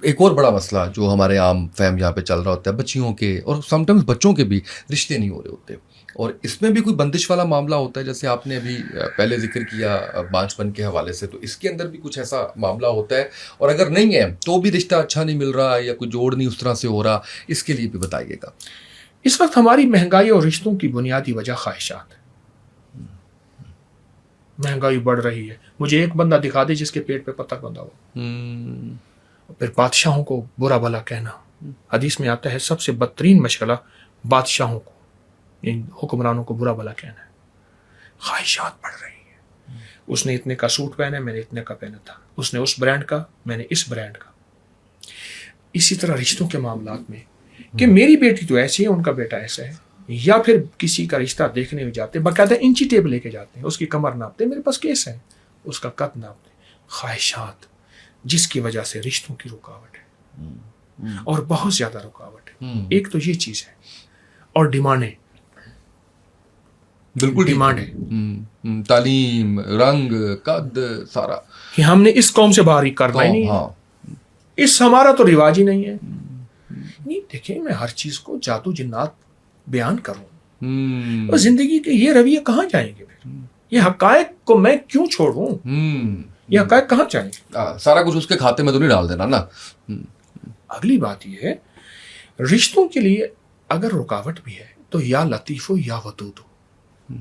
ایک اور بڑا مسئلہ جو ہمارے عام فہم یہاں پہ چل رہا ہوتا ہے، بچیوں کے اور سم ٹائمز بچوں کے بھی رشتے نہیں ہو رہے ہوتے، اور اس میں بھی کوئی بندش والا معاملہ ہوتا ہے، جیسے آپ نے ابھی پہلے ذکر کیا بانچ پن کے حوالے سے، تو اس کے اندر بھی کچھ ایسا معاملہ ہوتا ہے، اور اگر نہیں ہے تو بھی رشتہ اچھا نہیں مل رہا یا کوئی جوڑ نہیں اس طرح سے ہو رہا، اس کے لیے بھی بتائیے گا۔ اس وقت ہماری مہنگائی اور رشتوں کی بنیادی وجہ خواہشات ہے۔ مہنگائی بڑھ رہی ہے، مجھے ایک بندہ دکھا دے جس کے پیٹ پہ پتھر بندھا ہو۔ پھر بادشاہوں کو برا بھلا کہنا، حدیث میں آتا ہے سب سے بدترین مشغلہ بادشاہوں کو، ان حکمرانوں کو برا بھلا کہنا ہے۔ خواہشات بڑھ رہی ہیں، اس نے اتنے کا سوٹ پہنا ہے، میں نے اتنے کا پہنا تھا، اس نے اس برانڈ کا، میں نے اس برانڈ کا۔ اسی طرح رشتوں کے معاملات میں کہ میری بیٹی تو ایسی ہے، ان کا بیٹا ایسا ہے، یا پھر کسی کا رشتہ دیکھنے میں جاتے باقاعدہ انچی ٹیپ لے کے جاتے ہیں، اس کی کمر ناپتے، میرے پاس کیس ہے، اس کا قد ناپتے۔ خواہشات جس کی وجہ سے رشتوں کی رکاوٹ ہے، اور بہت زیادہ رکاوٹ ہے۔ ایک تو یہ چیز ہے، اور ڈیمانڈیں، بالکل ڈیمانڈ ہے، تعلیم، رنگ، قد، سارا کہ ہم نے اس قوم سے باہر ہی کرنا ہی نہیں ہے، اس ہمارا تو رواج ہی نہیں ہے۔ نہیں دیکھیں، میں ہر چیز کو جادو جنات بیان کروں، اور زندگی کے یہ رویے کہاں جائیں گے؟ یہ حقائق کو میں کیوں چھوڑوں؟ یہ حقائق کہاں جائیں گے؟ سارا کچھ اس کے کھاتے میں تو نہیں ڈال دینا نا۔ اگلی بات یہ ہے، رشتوں کے لیے اگر رکاوٹ بھی ہے تو یا لطیف ہو یا ودود ہو،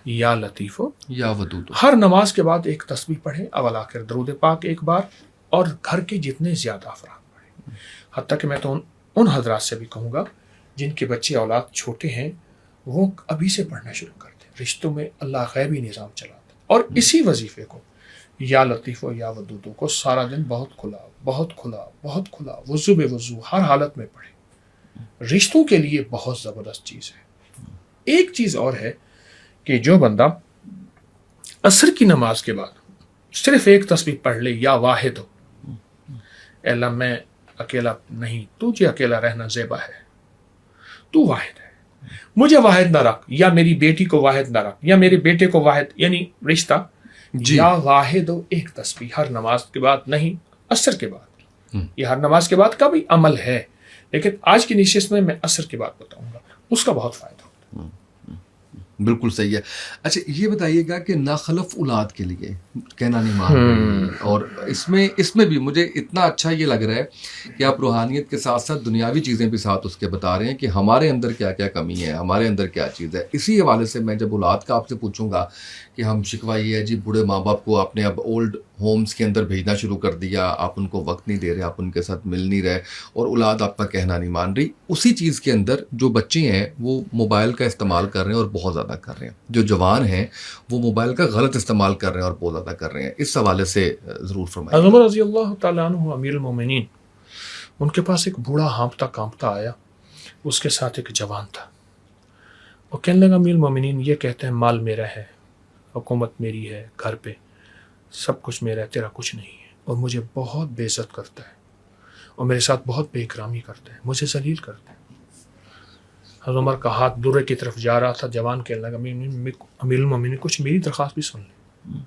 یا لطیف ہو یا ودود۔ ہر نماز کے بعد ایک تسبیح پڑھے، اول آخر درود پاک ایک بار، اور گھر کے جتنے زیادہ افراد پڑھیں۔ حتیٰ کہ میں تو ان حضرات سے بھی کہوں گا جن کے بچے اولاد چھوٹے ہیں، وہ ابھی سے پڑھنا شروع کر دیں۔ رشتوں میں اللہ غیبی نظام چلاتا ہے، اور اسی وظیفے کو، یا لطیف و یا ودود کو، سارا دن بہت کھلا بہت کھلا بہت کھلا، وضو بے وضو ہر حالت میں پڑھے۔ رشتوں کے لیے بہت زبردست چیز ہے۔ ایک چیز اور ہے کہ جو بندہ عصر کی نماز کے بعد صرف ایک تسبیح پڑھ لے، یا واحد ہو، اے اللہ میں اکیلا نہیں، تجھے اکیلا رہنا زیبا ہے، تو واحد ہے، مجھے واحد نہ رکھ، یا میری بیٹی کو واحد نہ رکھ، یا میرے بیٹے کو واحد، یعنی رشتہ یا واحد ہو، ایک تسبیح ہر نماز کے بعد، نہیں عصر کے بعد، یہ ہر نماز کے بعد کا بھی عمل ہے، لیکن آج کی نشست میں عصر کے بعد بتاؤں گا، اس کا بہت فائدہ ہوتا ہے۔ بالکل صحیح ہے۔ اچھا یہ بتائیے گا کہ ناخلف اولاد کے لیے کہنا نہیں مان رہے، اور اس میں بھی مجھے اتنا اچھا یہ لگ رہا ہے کہ آپ روحانیت کے ساتھ ساتھ دنیاوی چیزیں بھی ساتھ اس کے بتا رہے ہیں کہ ہمارے اندر کیا کیا کمی ہے، ہمارے اندر کیا چیز ہے۔ اسی حوالے سے میں جب اولاد کا آپ سے پوچھوں گا کہ ہم شکوہ یہ ہے جی بوڑھے ماں باپ کو آپ نے اب اولڈ ہومز کے اندر بھیجنا شروع کر دیا، آپ ان کو وقت نہیں دے رہے، آپ ان کے ساتھ مل نہیں رہے، اور اولاد آپ کا کہنا نہیں مان رہی، اسی چیز کے اندر جو بچے ہیں وہ موبائل کا استعمال کر رہے ہیں اور بہت زیادہ کر رہے ہیں، جو جوان ہیں وہ موبائل کا غلط استعمال کر رہے ہیں اور بہت زیادہ کر رہے ہیں، اس حوالے سے ضرور فرمائیں۔ عمر رضی اللہ تعالیٰ عنہ امیر المومنین، ان کے پاس ایک بوڑھا ہانپتا کانپتا آیا، اس کے ساتھ ایک جوان تھا، وہ کہنے لگا امیر المومنین یہ کہتے ہیں مال میرا ہے، حکومت میری ہے، گھر پہ سب کچھ میرا ہے، تیرا کچھ نہیں ہے، اور مجھے بہت بے عزت کرتا ہے، اور میرے ساتھ بہت بے اکرامی کرتا ہے، مجھے ذلیل کرتا ہے۔ حضرت عمر کا ہاتھ درے کی طرف جا رہا تھا، جوان کہنے لگا امیر المومنین کچھ میری درخواست بھی سن لیں،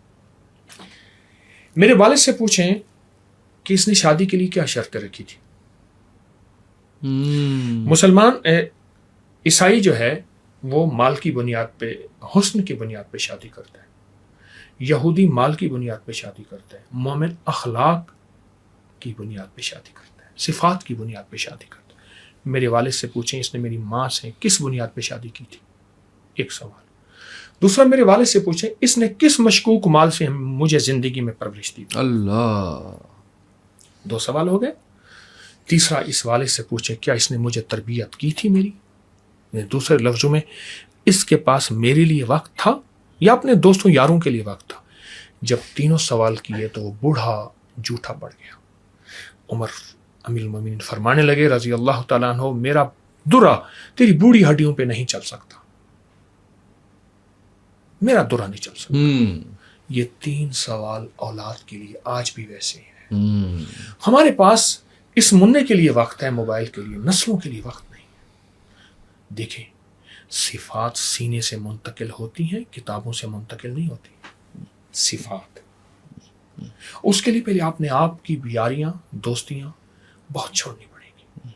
میرے والد سے پوچھیں کہ اس نے شادی کے لیے کیا شرطیں رکھی تھی۔ مسلمان عیسائی جو ہے وہ مال کی بنیاد پہ، حسن کی بنیاد پہ شادی کرتا ہے، یہودی مال کی بنیاد پہ شادی کرتا ہے، مومن اخلاق کی بنیاد پہ شادی کرتا ہے، صفات کی بنیاد پہ شادی کرتا ہے۔ میرے والد سے پوچھیں اس نے میری ماں سے کس بنیاد پہ شادی کی تھی، ایک سوال۔ دوسرا میرے والد سے پوچھیں اس نے کس مشکوک مال سے مجھے زندگی میں پرورش دی تھی۔ اللہ، دو سوال ہو گئے۔ تیسرا اس والد سے پوچھیں کیا اس نے مجھے تربیت کی تھی میری، دوسرے لفظوں میں اس کے پاس میرے لیے وقت تھا یا اپنے دوستوں یاروں کے لیے وقت تھا۔ جب تینوں سوال کیے تو وہ بوڑھا جھوٹا پڑ گیا۔ عمر امیر المومنین فرمانے لگے رضی اللہ تعالیٰ عنہ، میرا درا تیری بوڑھی ہڈیوں پہ نہیں چل سکتا، میرا درا نہیں چل سکتا۔ یہ تین سوال اولاد کے لیے آج بھی ویسے ہیں۔ ہمارے پاس اس منع کے لیے وقت ہے، موبائل کے لیے، نسلوں کے لیے وقت نہیں ہے۔ دیکھیں صفات سینے سے منتقل ہوتی ہیں، کتابوں سے منتقل نہیں ہوتی۔ صفات اس کے لیے پہلے آپ نے آپ کی یاریاں دوستیاں بہت چھوڑنی پڑیں گی.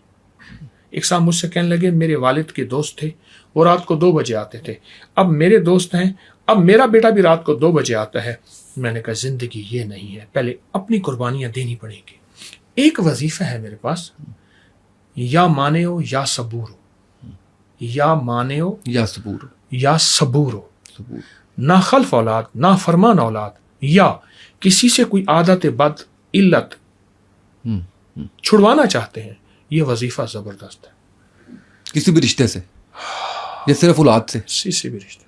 ایک صاحب مجھ سے کہنے لگے میرے والد کے دوست تھے, وہ رات کو 2 بجے آتے تھے, اب میرے دوست ہیں, اب میرا بیٹا بھی رات کو 2 بجے آتا ہے. میں نے کہا زندگی یہ نہیں ہے, پہلے اپنی قربانیاں دینی پڑیں گی. ایک وظیفہ ہے میرے پاس, یا مانے ہو یا صبور ہو, یا مانے ہو یا صبور یا صبور ہو. صبور. نہ خلف اولاد نہ فرمان اولاد, یا کسی سے کوئی عادت بد علت چھڑوانا چاہتے ہیں, یہ وظیفہ زبردست ہے. کسی بھی رشتے سے یا صرف اولاد سے؟ کسی سے بھی رشتے